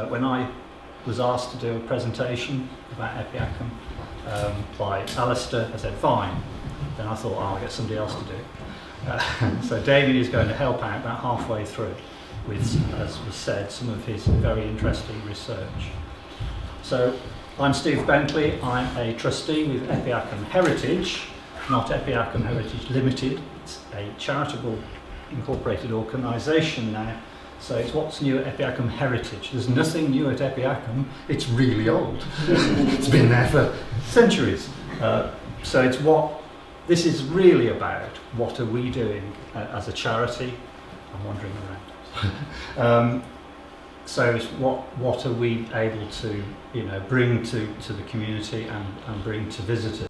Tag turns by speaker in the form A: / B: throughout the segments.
A: When I was asked to do a presentation about Epiacum by Alistair, I said fine. Then I thought, I'll get somebody else to do it. So Damien is going to help out about halfway through with, as was said, some of his very interesting research. So I'm Steve Bentley. I'm a trustee with Epiacum Heritage, not Epiacum Heritage Limited. It's a charitable incorporated organisation now. So it's what's new at Epiacum Heritage. There's nothing new at Epiacum. It's really old. It's been there for centuries. So it's what this is really about. What are we doing as a charity? I'm wandering around. So it's what are we able to bring to the community and bring to visitors.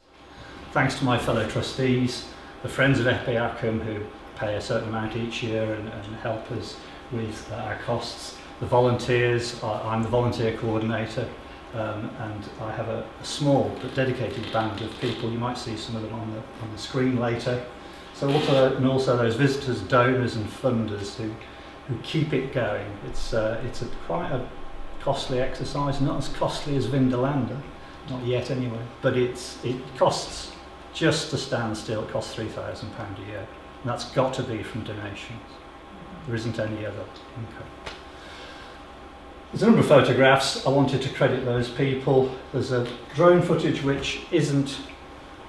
A: Thanks to my fellow trustees, the Friends of Epiacum who pay a certain amount each year and help us with our costs. The volunteers, I'm the volunteer coordinator, and I have a small but dedicated band of people. You might see some of them on the screen later. So also those visitors, donors and funders who keep it going. It's quite a costly exercise, not as costly as Vindolanda, not yet anyway, but it costs, just to stand still, it costs £3,000 a year, and that's got to be from donations. There isn't any other income. There's a number of photographs. I wanted to credit those people. There's a drone footage which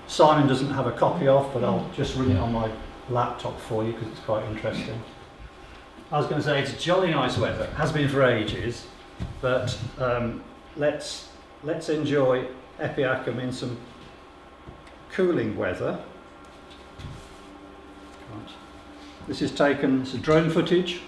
A: Simon doesn't have a copy of, but I'll just run it on my laptop for you because it's quite interesting. I was going to say it's jolly nice weather. It has been for ages, but let's enjoy Epiacum in some cooling weather. This is taken, it's a drone footage.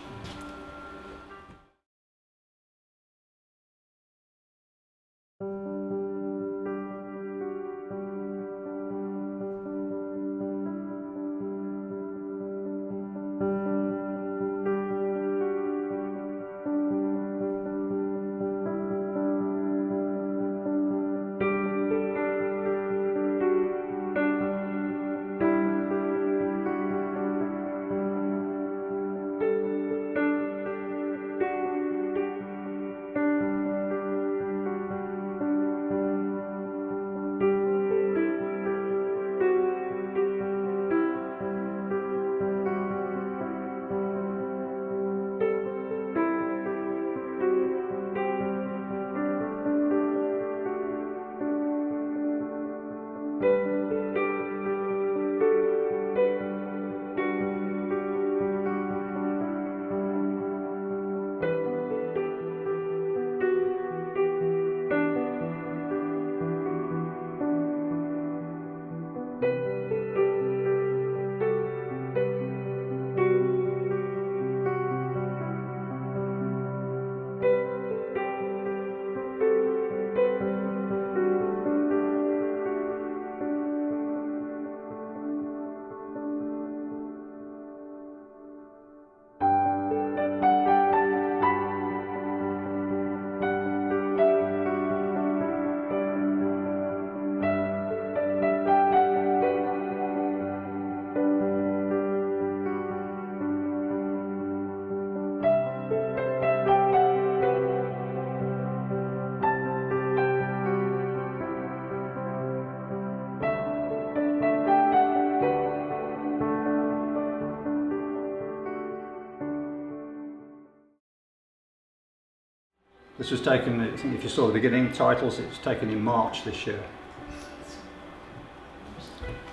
A: This was taken, I think if you saw the beginning titles, it was taken in March this year.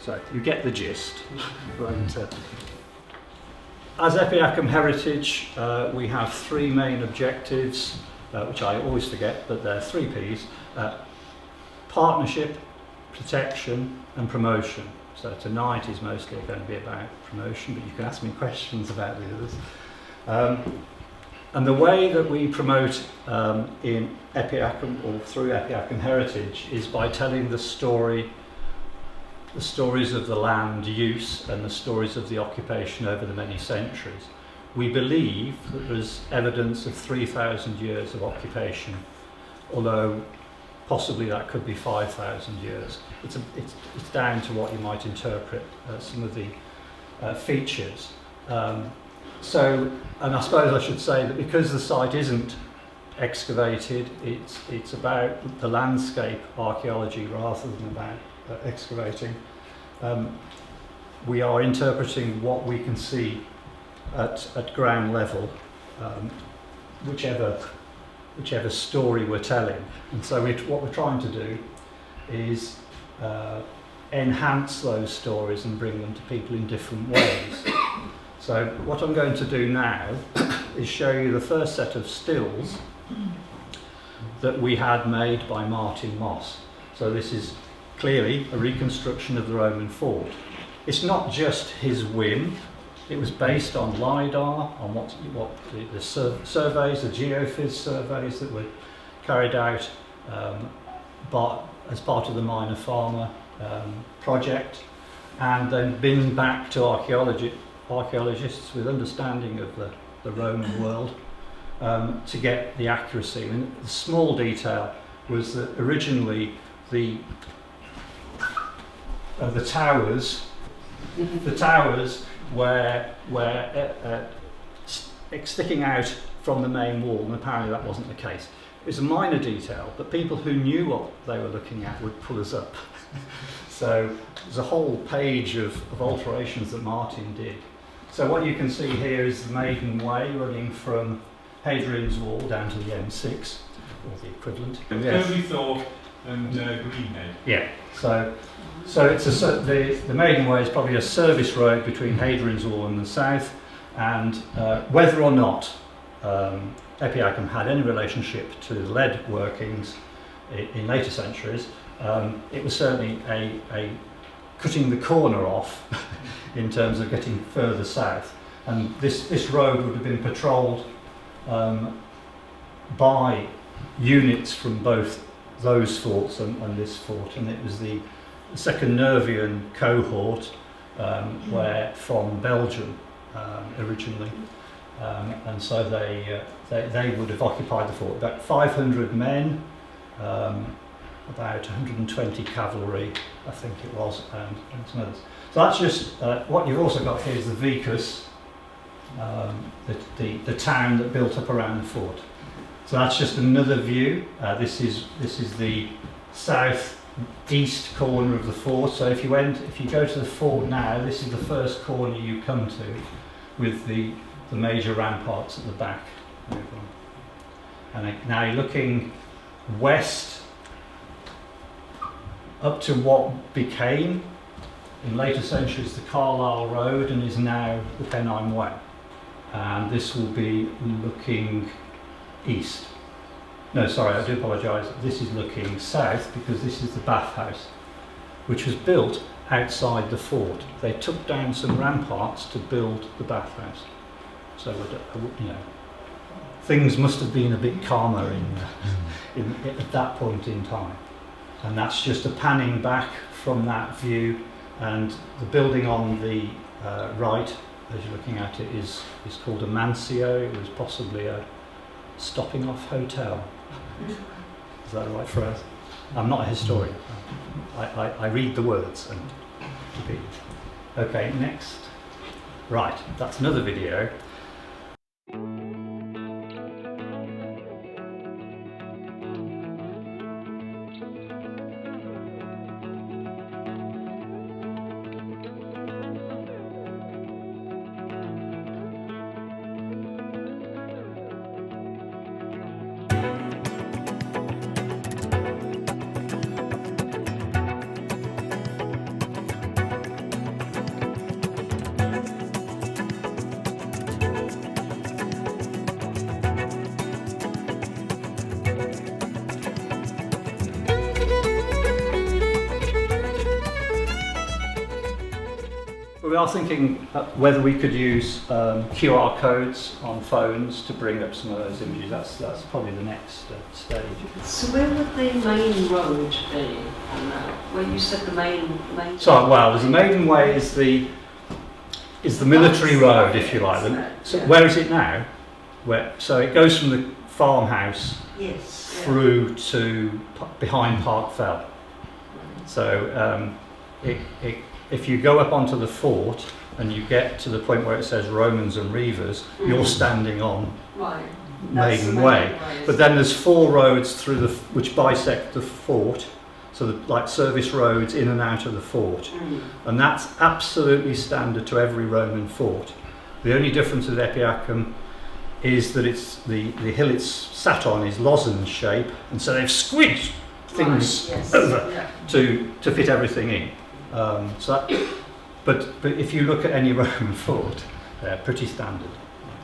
A: So you get the gist. But, as Epiacum Heritage, we have three main objectives, which I always forget, but they're 3 Ps. Partnership, protection and promotion. So tonight is mostly going to be about promotion, but you can ask me questions about the others. And the way that we promote in Epiacum or through Epiacum Heritage is by telling the stories of the land use and the stories of the occupation over the many centuries. We believe that there's evidence of 3,000 years of occupation, although possibly that could be 5,000 years. It's down to what you might interpret some of the features. And I suppose I should say that because the site isn't excavated. It's about the landscape archaeology rather than about excavating. We are interpreting what we can see at ground level, whichever story we're telling. And so what we're trying to do is enhance those stories and bring them to people in different ways. So what I'm going to do now is show you the first set of stills that we had made by Martin Moss. So this is clearly a reconstruction of the Roman fort. It's not just his whim. It was based on LiDAR, on what the surveys, the geophys surveys that were carried out as part of the Minor Farmer project, and then been back to archaeologists with understanding of the Roman world to get the accuracy. And the small detail was that originally the towers were sticking out from the main wall, and apparently that wasn't the case. It was a minor detail, but people who knew what they were looking at would pull us up. So there's a whole page of alterations that Martin did. So what you can see here is the Maiden Way running from Hadrian's Wall down to the M6, or the equivalent.
B: Yes. Thorpe and Greenhead.
A: Yeah. So it's the Maiden Way is probably a service road between Hadrian's Wall and the south, and whether or not Epiacum had any relationship to the lead workings in later centuries, it was certainly a cutting the corner off in terms of getting further south. And this road would have been patrolled by units from both those forts and this fort, and it was the second Nervian cohort where from Belgium originally, and so they would have occupied the fort. About 500 men, about 120 cavalry, I think it was, and some others. So that's just what you've also got here is the Vicus, the town that built up around the fort. So that's just another view. This is the south-east corner of the fort. So if you go to the fort now, this is the first corner you come to, with the major ramparts at the back. And now you're looking west up to what became, in later centuries, the Carlisle Road and is now the Pennine Way. And this will be looking east. No, sorry, I do apologise. This is looking south because this is the bathhouse, which was built outside the fort. They took down some ramparts to build the bathhouse. So, things must have been a bit calmer at that point in time. And that's just a panning back from that view, and the building on the right, as you're looking at it, is called a Mancio. It was possibly a stopping off hotel. Is that the right phrase? I'm not a historian. I read the words and repeat. Okay, next. Right, that's another video. We are thinking whether we could use QR codes on phones to bring up some of those images. That's probably the next stage.
C: So where would the main road be on that? Where you said the main.
A: So there's the Maiden Way is the military road, if you like. So where is it now? So it goes from the farmhouse through to behind Park Fell. So if you go up onto the fort and you get to the point where it says Romans and Reivers, you're standing on
C: That's the
A: Maiden Way.
C: Maiden Way,
A: But then there's 4 roads through which bisect the fort, so like service roads in and out of the fort. And that's absolutely standard to every Roman fort. The only difference with Epiacum is that it's the hill it's sat on is lozenge shape, and so they've squidged things over to fit everything in. But if you look at any Roman fort, they're pretty standard,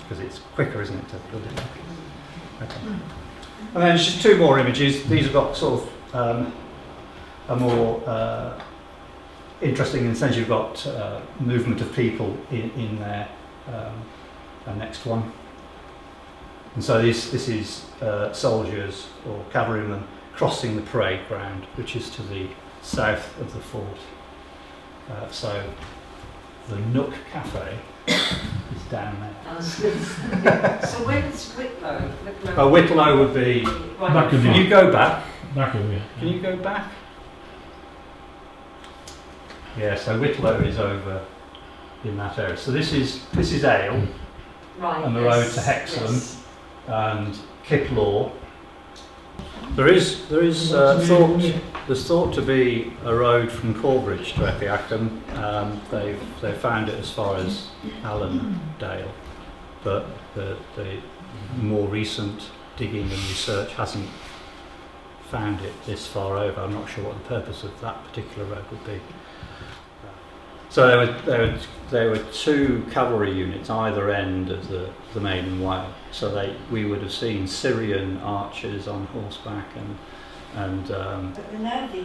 A: because it's quicker, isn't it, to build it? Okay. And then there's just 2 more images. These have got sort of a more interesting in the sense you've got movement of people in there. The next one. And so this is soldiers or cavalrymen crossing the parade ground, which is to the south of the fort. So the Nook Cafe is down there.
C: So where's Whitlow?
A: Whitlow would be...
D: Back of
A: Can you go back?
D: Back of you.
A: Can you go back? Yeah, so Whitlow is over in that area. So this is Ale,
C: Right,
A: and the road to Hexham and Kiplaw. There's thought to be a road from Corbridge to Epiacum. They've found it as far as Allendale, but the more recent digging and research hasn't found it this far over. I'm not sure what the purpose of that particular road would be. So there were 2 cavalry units either end of the Maiden Way. So we would have seen Syrian archers on horseback and
E: But the Nervi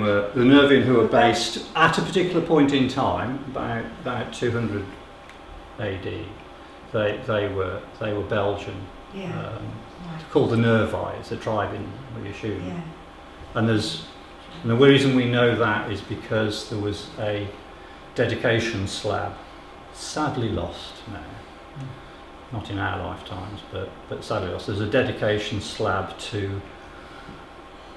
E: were...
A: the Nervian who were based at a particular point in time, about 200 AD. They were Belgian,
E: Yeah.
A: called the Nervi. It's a tribe in, we assume.
E: Yeah.
A: And the reason we know that is because there was a dedication slab, sadly lost now, not in our lifetimes, but sadly lost. There's a dedication slab to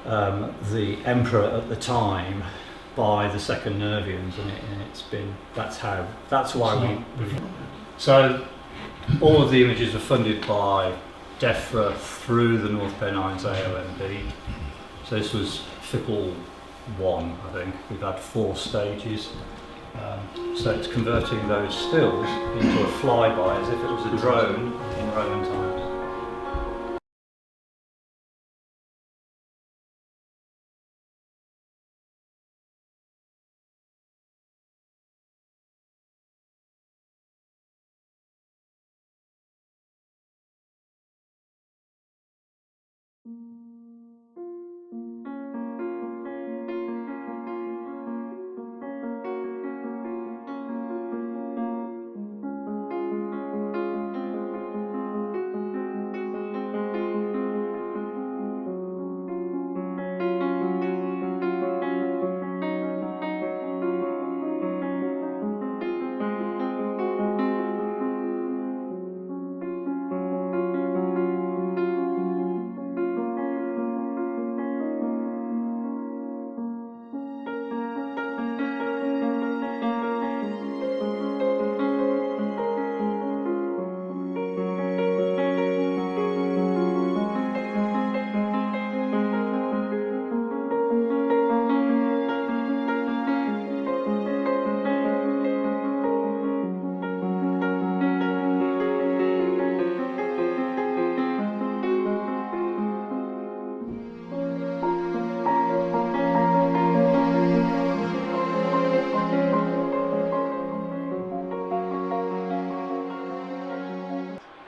A: the emperor at the time by the second Nervians, and it's been that's why we. So all of the images are funded by DEFRA through the North Pennines AONB. So this was Fickle 1, I think. We've had 4 stages. So it's converting those stills into a flyby as if it was a drone in Roman times.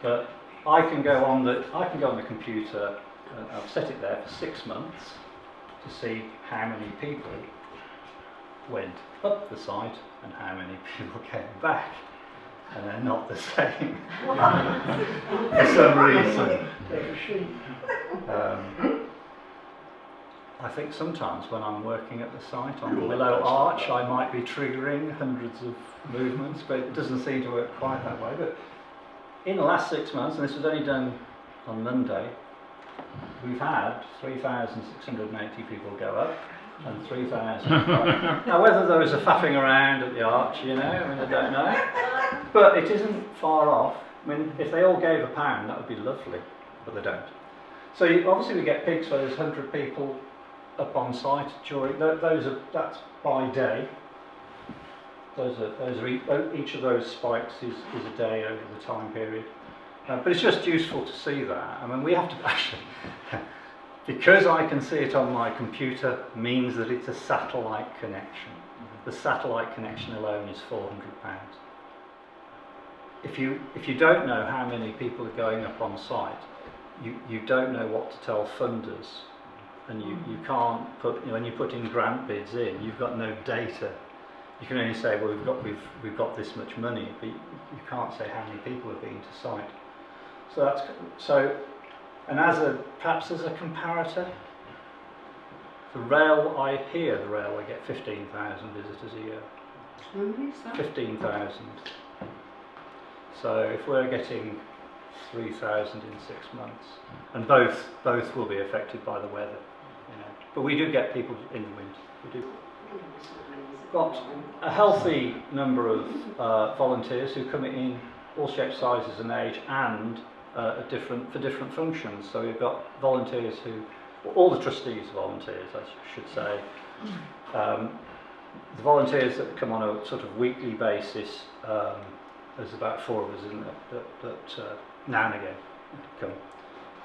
A: But I can go on the computer. I've set it there for 6 months to see how many people went up the site and how many people came back, and they're not the same for some reason. I think sometimes when I'm working at the site on the Willow Arch, I might be triggering hundreds of movements, but it doesn't seem to work quite that way. But in the last 6 months, and this was only done on Monday, we've had 3,680 people go up and 3,000. Now, whether there was a faffing around at the arch, I mean, I don't know. But it isn't far off. I mean, if they all gave £1, that would be lovely, but they don't. So obviously we get peaks where there's 100 people up on site during, that's by day. Each of those spikes is a day over the time period. But it's just useful to see that. I mean, we have to actually, because I can see it on my computer, means that it's a satellite connection. The satellite connection alone is £400. If you don't know how many people are going up on site, you don't know what to tell funders, and you can't put, when you put in grant bids in, you've got no data. You can only say, well, we've got this much money, but you can't say how many people have been to site. And perhaps as a comparator, the rail, I get 15,000 visitors a year.
C: How many is that?
A: 15,000. So if we're getting 3,000 in 6 months, and both will be affected by the weather, but we do get people in the winter. We do. Got a healthy number of volunteers who come in all shapes, sizes, and age, and for different functions. So we've got volunteers all the trustees are volunteers, I should say. The volunteers that come on a sort of weekly basis. There's about 4 of us in there that now and again come.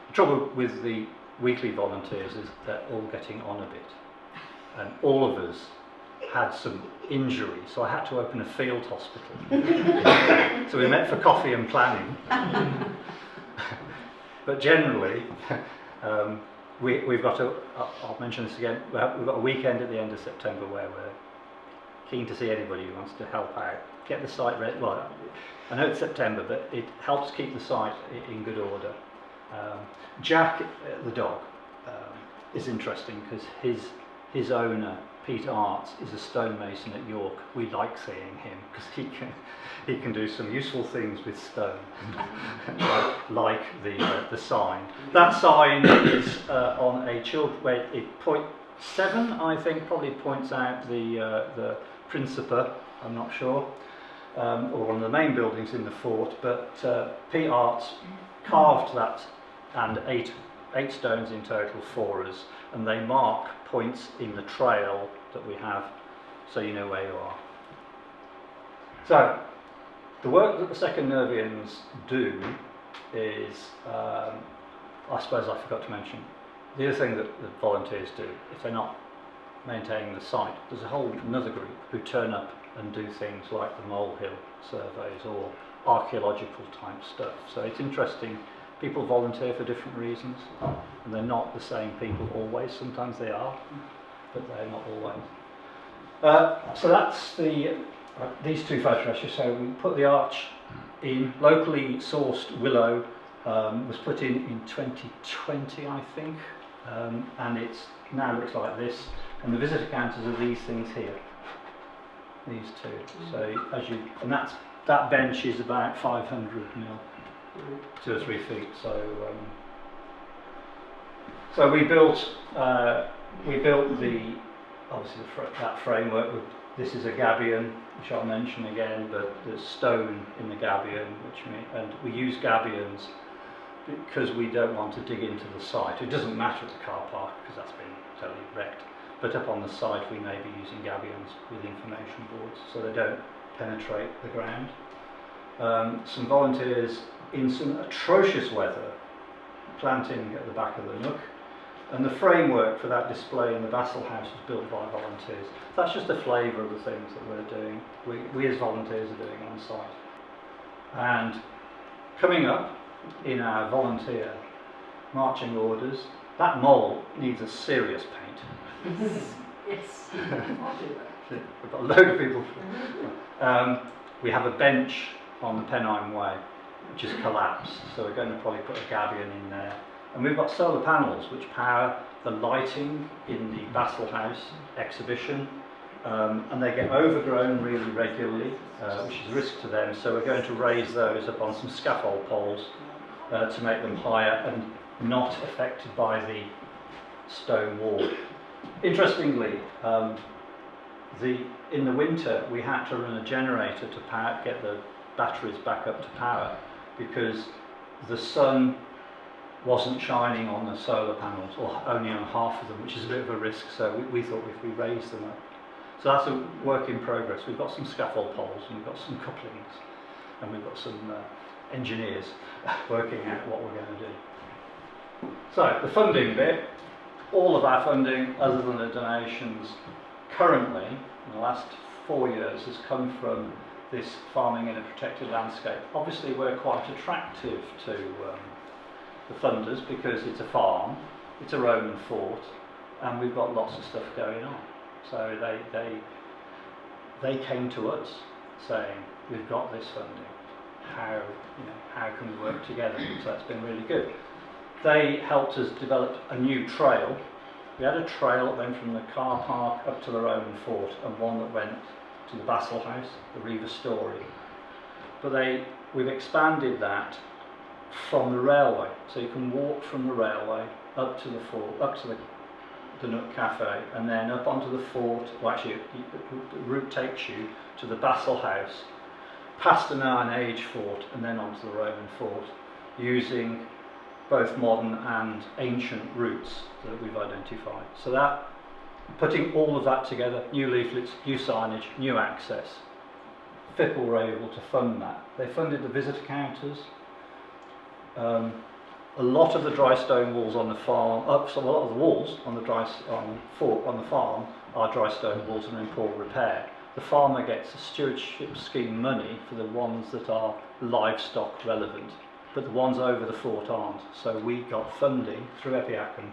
A: The trouble with the weekly volunteers is they're all getting on a bit, and all of us had some injury, so I had to open a field hospital. So we met for coffee and planning. But generally, we've got I'll mention this again, we've got a weekend at the end of September where we're keen to see anybody who wants to help out. Get the site ready. Well, I know it's September, but it helps keep the site in good order. Jack, the dog, is interesting because his owner, Pete Arts, is a stonemason at York. We like seeing him because he can do some useful things with stone, like the sign. That sign is on a where it .7, I think, probably points out the Principa. I'm not sure. Or one of the main buildings in the fort, but Pete Arts carved that, and eight stones in total for us, and they mark points in the trail that we have, so you know where you are. So, the work that the Second Nervians do is, I suppose I forgot to mention, the other thing that the volunteers do, if they're not maintaining the site, there's a whole another group who turn up and do things like the molehill surveys or archaeological type stuff. So it's interesting, people volunteer for different reasons, and they're not the same people always. Sometimes they are, but they're not always. So that's these 2 photographs. So we put the arch in, locally sourced willow, was put in 2020, I think, and it now looks like this, and the visitor counters are these things here. These 2. So and that bench is about 500 mil, 2 or 3 feet. So we built that framework. This is a gabion, which I'll mention again, but there's stone in the gabion, and we use gabions because we don't want to dig into the site. It doesn't matter at the car park because that's been totally wrecked. But up on the site we may be using gabions with information boards so they don't penetrate the ground. Some volunteers in some atrocious weather planting at the back of the nook, and the framework for that display in the Vassal House was built by volunteers. That's just a flavour of the things that we're doing, we as volunteers are doing on site. And coming up in our volunteer marching orders, that mole needs a serious paint.
C: Yes.
A: We've got a load of people. We have a bench on the Pennine Way, which has collapsed, so we're going to probably put a gabion in there. And we've got solar panels which power the lighting in the Vassal House exhibition, and they get overgrown really regularly, which is a risk to them, so we're going to raise those up on some scaffold poles to make them higher and not affected by the stone wall. Interestingly, in the winter we had to run a generator to get the batteries back up to power, because the sun wasn't shining on the solar panels, or only on half of them, which is a bit of a risk, so we thought if we raised them up. So that's a work in progress. We've got some scaffold poles, and we've got some couplings, and we've got some engineers working out what we're going to do. So the funding bit, all of our funding, other than the donations, currently, in the last 4 years, has come from this farming in a protected landscape. Obviously we're quite attractive to the funders because it's a farm, it's a Roman fort, and we've got lots of stuff going on. So they came to us saying, we've got this funding, how can we work together? So that's been really good. They helped us develop a new trail. We had a trail that went from the car park up to the Roman fort, and one that went to the Basel House, the Riva Story. But we've expanded that from the railway, so you can walk from the railway up to the fort, up to the Nook Cafe, and then up onto the fort. Well, actually, the route takes you to the Basel House, past an Iron Age fort, and then onto the Roman fort, using both modern and ancient routes that we've identified. So that, putting all of that together, new leaflets, new signage, new access, FIPL were able to fund that. They funded the visitor counters. A lot of the dry stone walls on the farm, so a lot of the walls on the farm are dry stone walls and in poor repair. The farmer gets a stewardship scheme money for the ones that are livestock relevant, but the ones over the fort aren't. So we got funding through Epiacum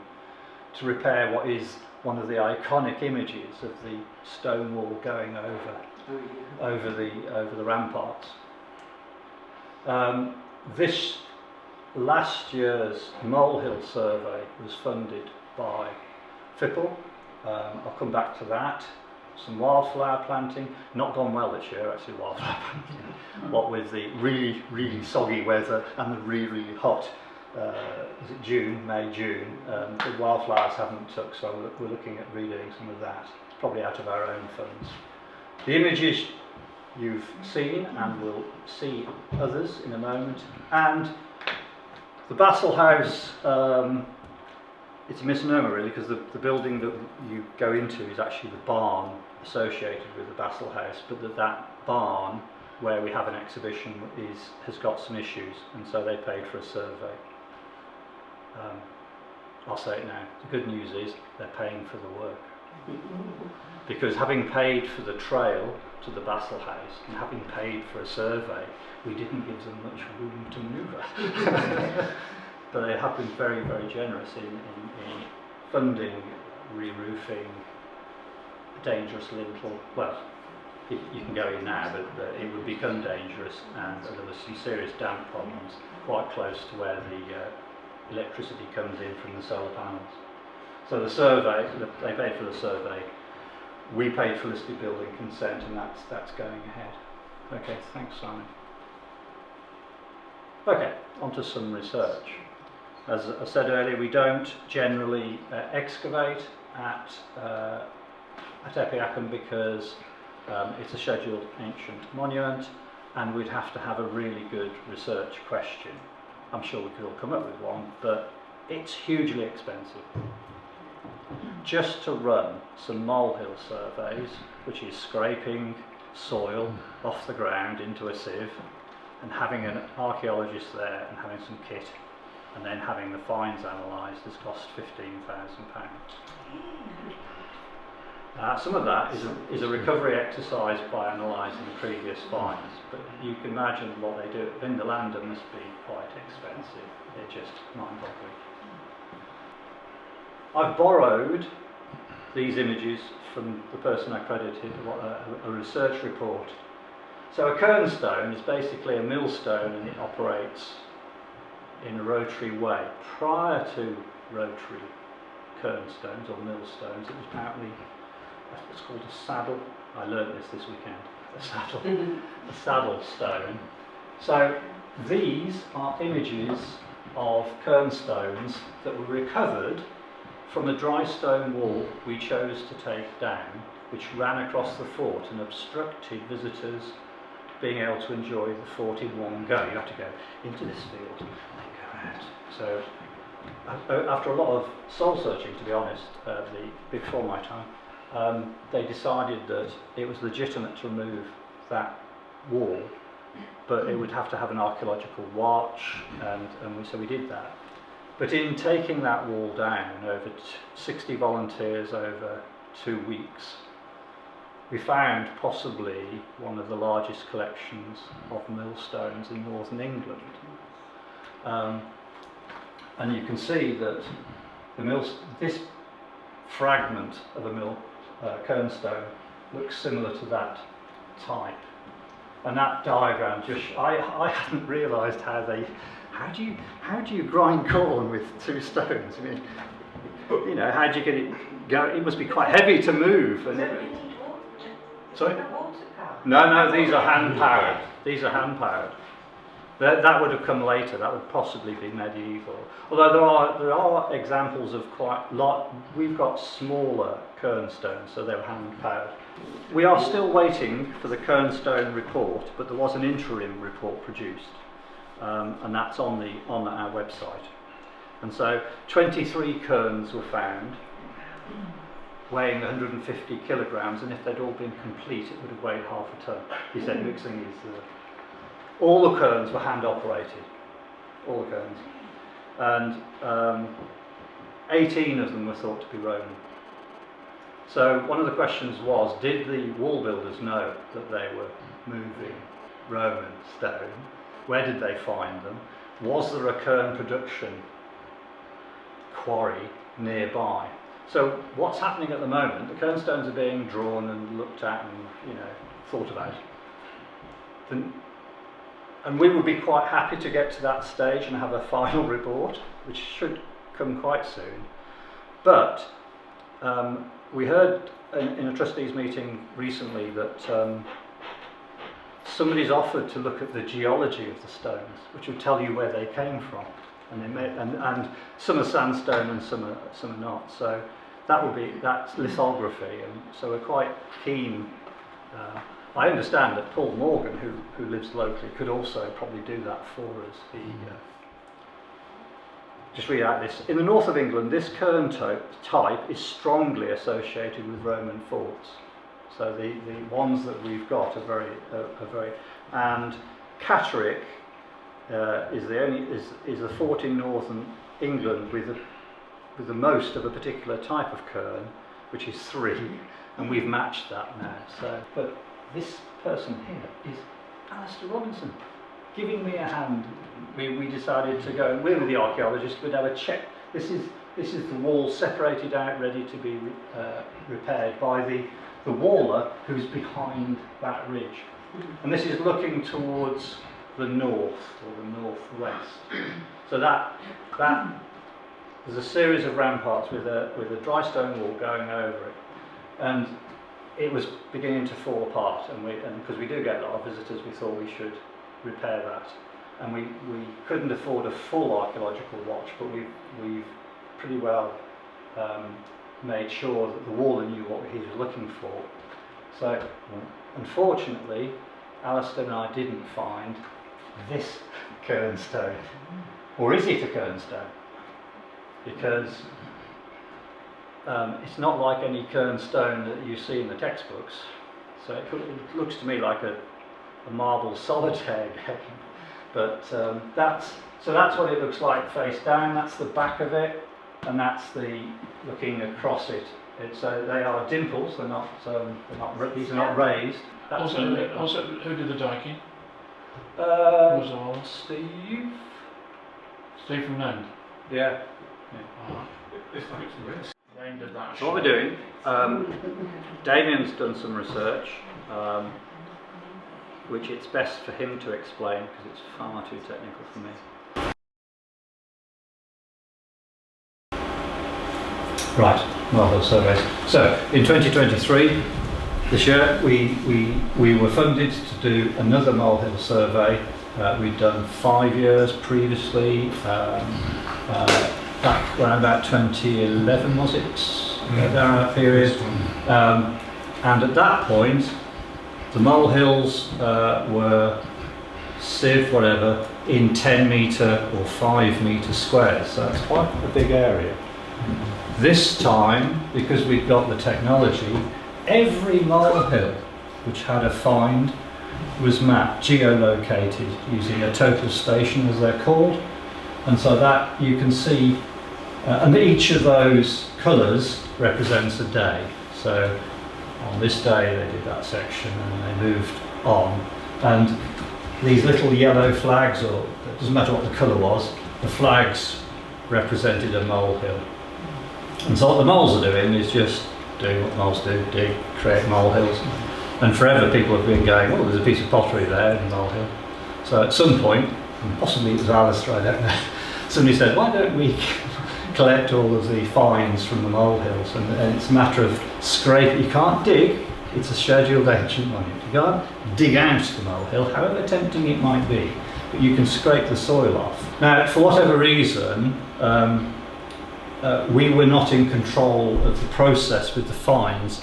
A: to repair what is one of the iconic images of the stone wall going over the ramparts. This last year's molehill survey was funded by FIPL. I'll come back to that. Some wildflower planting, not gone well this year actually, wildflower planting. What with the really, really soggy weather and the really, really hot, is it June, May, June, the wildflowers haven't took, so we're looking at redoing some of that, probably out of our own funds. The images you've seen, and we'll see others in a moment, and the Basel House, it's a misnomer really, because the building that you go into is actually the barn associated with the Basel House, but that barn where we have an exhibition has got some issues, and so they paid for a survey. I'll say it now, the good news is they're paying for the work, because having paid for the trail to the Basel House and having paid for a survey, we didn't give them much room to manoeuvre. But they have been very, very generous in funding, re-roofing, dangerous lintel. Well, you can go in now, but it would become dangerous, and there was some serious damp problems quite close to where the electricity comes in from the solar panels. So the survey, they paid for the survey, we paid for listed building consent, and that's going ahead. Okay, thanks Simon. Okay, on to some research. As I said earlier, we don't generally excavate at Epiacum because it's a scheduled ancient monument, and we'd have to have a really good research question. I'm sure we could all come up with one, but it's hugely expensive. Just to run some molehill surveys, which is scraping soil off the ground into a sieve, and having an archaeologist there and having some kit, and then having the finds analysed, has cost £15,000. Some of that is a recovery exercise by analysing previous finds, but you can imagine what they do at Vindolanda must be quite expensive. They're just mind-boggling. I've borrowed these images from the person I credited, a research report. So a kernstone is basically a millstone, and it operates in a rotary way. Prior to rotary kernstones or millstones, it was apparently what's called a saddle. I learned this weekend. A saddle stone. So these are images of kernstones that were recovered from a dry stone wall we chose to take down, which ran across the fort and obstructed visitors being able to enjoy the fort in one go. You have to go into this field and then go out. So after a lot of soul searching, to be honest, before my time, they decided that it was legitimate to remove that wall, but it would have to have an archaeological watch, so we did that. But in taking that wall down, over 60 volunteers over 2 weeks, we found possibly one of the largest collections of millstones in northern England. And you can see that this fragment of a kernstone looks similar to that type. And that diagram I hadn't realised how do you grind corn with 2 stones? I mean, you know, how do you get it go? It must be quite heavy to move. And sorry? No, these are hand powered. These are hand powered. That would have come later. That would possibly be medieval. Although there are examples of quite lot. We've got smaller kernstones, so they're hand powered. We are still waiting for the kernstone report, but there was an interim report produced, and that's on our website. And so 23 kerns were found, weighing 150 kilograms, and if they'd all been complete, it would have weighed half a ton. He said mixing is. All the kerns were hand operated, all the kerns, and 18 of them were thought to be Roman. So one of the questions was, did the wall builders know that they were moving Roman stone? Where did they find them? Was there a kern production quarry nearby? So what's happening at the moment, the kernstones are being drawn and looked at and thought about. And we would be quite happy to get to that stage and have a final report, which should come quite soon. But we heard in a trustees meeting recently that somebody's offered to look at the geology of the stones, which will tell you where they came from. And some are sandstone and some are not. So that's lithography, and so we're quite keen. I understand that Paul Morgan, who lives locally, could also probably do that for us. Just read out this. In the north of England, this kern type is strongly associated with Roman forts. So the ones that we've got are very. And Catterick is the fort in northern England with the most of a particular type of kern, which is 3, and we've matched that now. But this person here is Alistair Robinson, giving me a hand. We decided to go, and we're with the archaeologist, we'd have a check. This is the wall separated out, ready to be repaired by the waller who's behind that ridge. And this is looking towards the north or the northwest. So that there's a series of ramparts with a dry stone wall going over it, and it was beginning to fall apart, and because we do get a lot of visitors, we thought we should repair that. And we couldn't afford a full archaeological watch, but we've pretty well made sure that the waller knew what he was looking for. So unfortunately, Alistair and I didn't find this kernstone. Or is it a kernstone? Because it's not like any kernstone that you see in the textbooks. So it looks to me like a marble solitaire game. But that's what it looks like face down. That's the back of it, and that's the looking across it. So they are dimples. They're not. These are not raised. That's
D: also, who did the diking? Who was the one?
A: Steve.
D: Steve from Land.
A: Yeah. So what we're doing, Damien's done some research, which it's best for him to explain because it's far too technical for me. Right, Marble surveys. So in 2023, this year, we were funded to do another molehill survey. We'd done 5 years previously. Back around about 2011, was it? During that period. And at that point, The molehills were sieve, whatever, in 10 metre or 5 metre squares, so it's quite a big area. This time, because we've got the technology, every molehill which had a find was mapped, geolocated, using a total station as they're called, and so that you can see, and each of those colours represents a day. So on this day they did that section and they moved on, and these little yellow flags, or it doesn't matter what the colour was, the flags represented a molehill. And so what the moles are doing is just doing what moles do, dig, create molehills. And forever people have been going, oh, there's a piece of pottery there in the molehill. So at some point, and possibly it was Alistair, I don't know, somebody said, why don't we collect all of the finds from the molehills? And it's a matter of scrape. You can't dig, it's a scheduled ancient monument. You can't dig out the molehill, however tempting it might be, but you can scrape the soil off. Now, for whatever reason, we were not in control of the process with the finds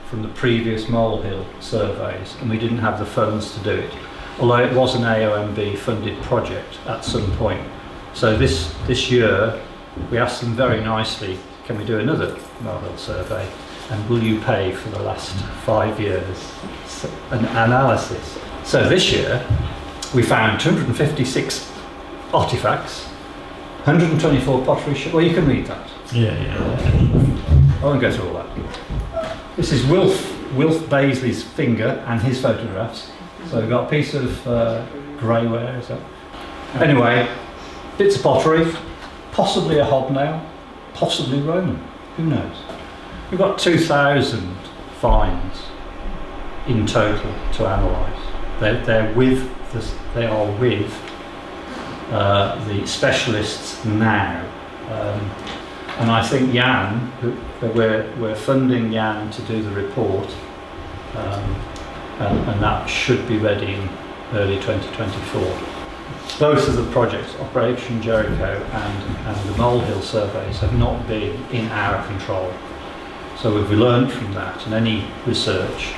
A: from the previous molehill surveys, and we didn't have the funds to do it, although it was an AOMB funded project at some point. So this year we asked them very nicely, can we do another molehill survey, and will you pay for the last 5 years an analysis? So this year we found 256 artifacts, 124 pottery well, you can read that.
D: Yeah.
A: I won't go through all that. This is Wilf Baisley's finger and his photographs. So we've got a piece of greyware, is that? Anyway, bits of pottery, possibly a hobnail, possibly Roman, who knows? We've got 2,000 finds in total to analyse. They are with the specialists now. And I think Jan, we're funding Jan to do the report, and that should be ready in early 2024. Both of the projects, Operation Jericho and the Molehill surveys, have not been in our control. So we've learned from that, and any research,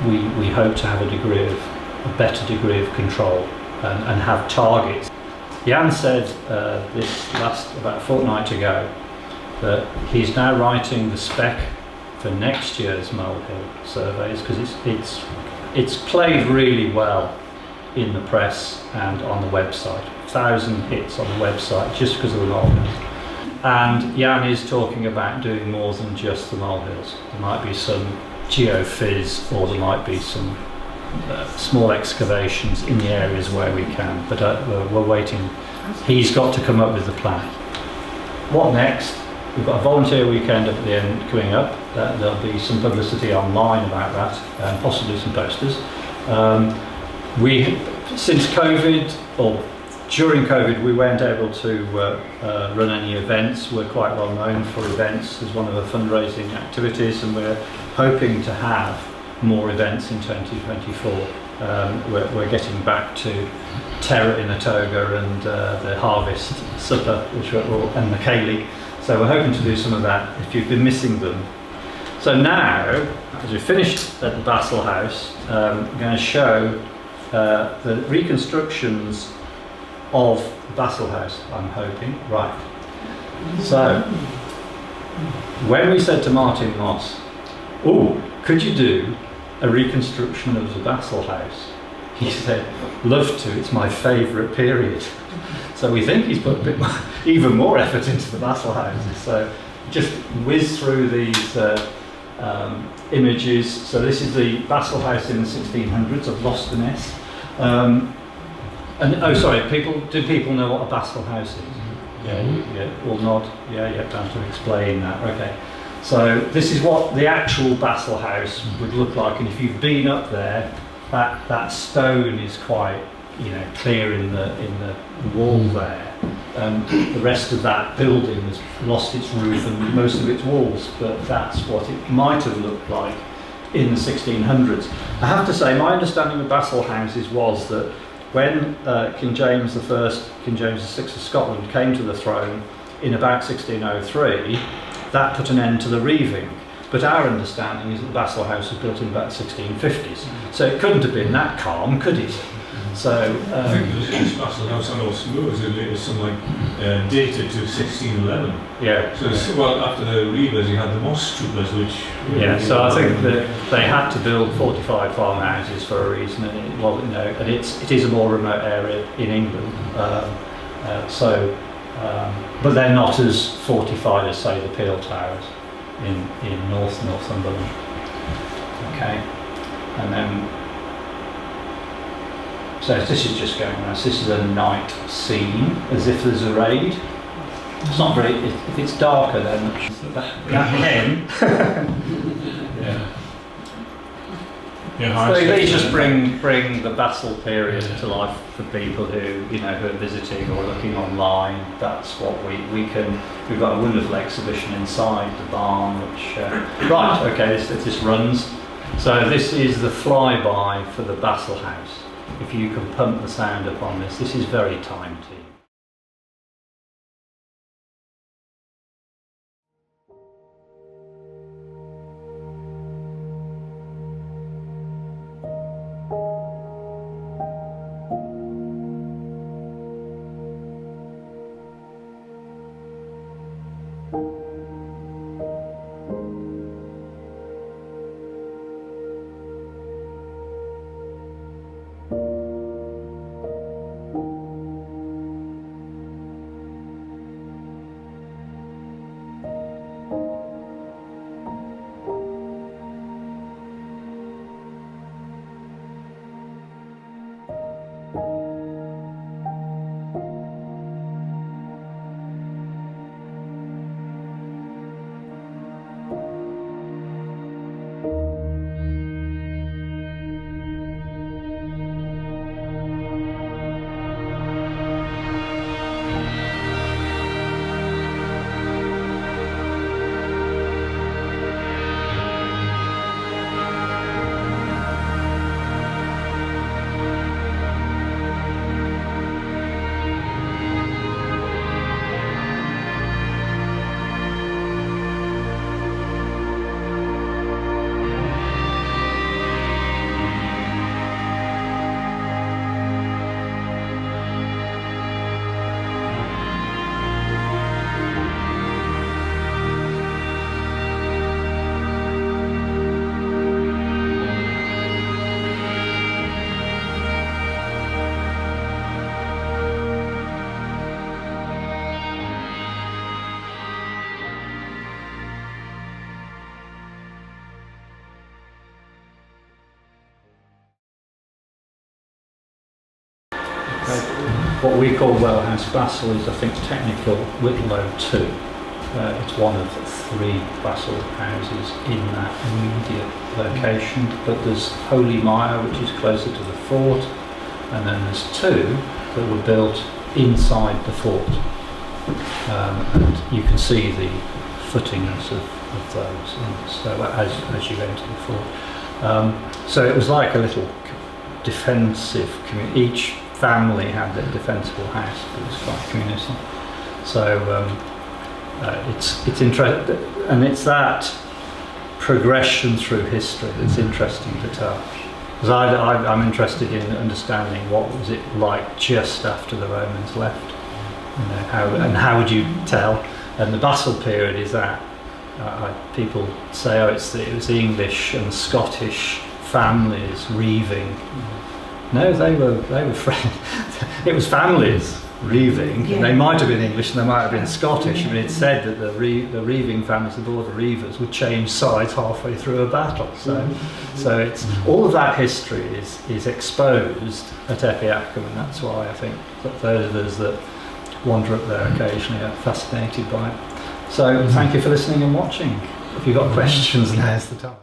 A: we hope to have a better degree of control and have targets. Jan said about a fortnight ago that he's now writing the spec for next year's molehill surveys, because it's played really well in the press and on the website. 1,000 hits on the website just because of the molehills. And Jan is talking about doing more than just the molehills. There might be some geophys, or there might be some small excavations in the areas where we can, but we're waiting. He's got to come up with the plan. What next? We've got a volunteer weekend at the end coming up. There'll be some publicity online about that, and possibly some posters. Since COVID, or during COVID, we weren't able to run any events. We're quite well known for events as one of the fundraising activities, and we're hoping to have more events in 2024. We're getting back to Terra in a Toga and the Harvest Supper, and the Ceilidh. So we're hoping to do some of that if you've been missing them. So now, as we finished at the Bassel House, I'm going to show the reconstructions of the Bassel House, I'm hoping. Right. So, when we said to Martin Moss, oh, could you do a reconstruction of the Bassel House? He said, love to, it's my favourite period. So we think he's put a bit more, even more effort into the Bassel Houses. So just whiz through these images. So this is the Bassel House in the 1600s. I've lost the nest. And oh, sorry, do people know what a Bassel House is? Yeah, all nod. Yeah, time to explain that. Okay. So this is what the actual Bassel House would look like, and if you've been up there, that stone is quite, clear in the wall there. The rest of that building has lost its roof and most of its walls, but that's what it might have looked like in the 1600s. I have to say, my understanding of Bassel Houses was that when King James I, King James VI of Scotland, came to the throne in about 1603, that put an end to the reaving. But our understanding is that the Basel House was built in about 1650s, so it couldn't have been that calm, could it? So
B: I think this Basel House on Old Smooth is something like dated to 1611.
A: yeah.
B: So well, after the Reavers, you had the Moss Troopers, which
A: Yeah, so I think that they had to build fortified farmhouses for a reason, and it wasn't, you know, and it is a more remote area in England. But they're not as fortified as, say, the Peel Towers in Northumberland. Okay, and then so this is just going around. So this is a night scene, as if there's a raid. It's not very. If it's darker, then that hen.
B: yeah.
A: So they just bring the Basel period to life for people who, you know, who are visiting or looking online. That's what we can. We've got a wonderful exhibition inside the barn, which right. Okay, this runs. So this is the flyby for the Basel House. If you can pump the sound up on this, this is very time to. What we call Well House Basel is, I think, technical Whitlow 2. It's one of 3 Basel houses in that immediate location, but there's Holy Mire, which is closer to the fort, and then there's 2 that were built inside the fort. And you can see the footings of those so as you enter the fort. So it was like a little defensive community. Each family had their defensible house, but it was quite a community. So it's interesting, and it's that progression through history that's interesting to tell. Because I'm interested in understanding what was it like just after the Romans left, you know, how would you tell? And the Basel period is that people say, oh, it was the English and Scottish families reaving. No, they were friends. It was families reaving.
E: Yeah.
A: They might have been English and they might have been Scottish. I mean, it's said that the reaving families, the border reavers, would change sides halfway through a battle. So it's all of that history is exposed at Epiacum, and that's why I think that those of us that wander up there occasionally are fascinated by it. So thank you for listening and watching. If you've got questions, now's the time.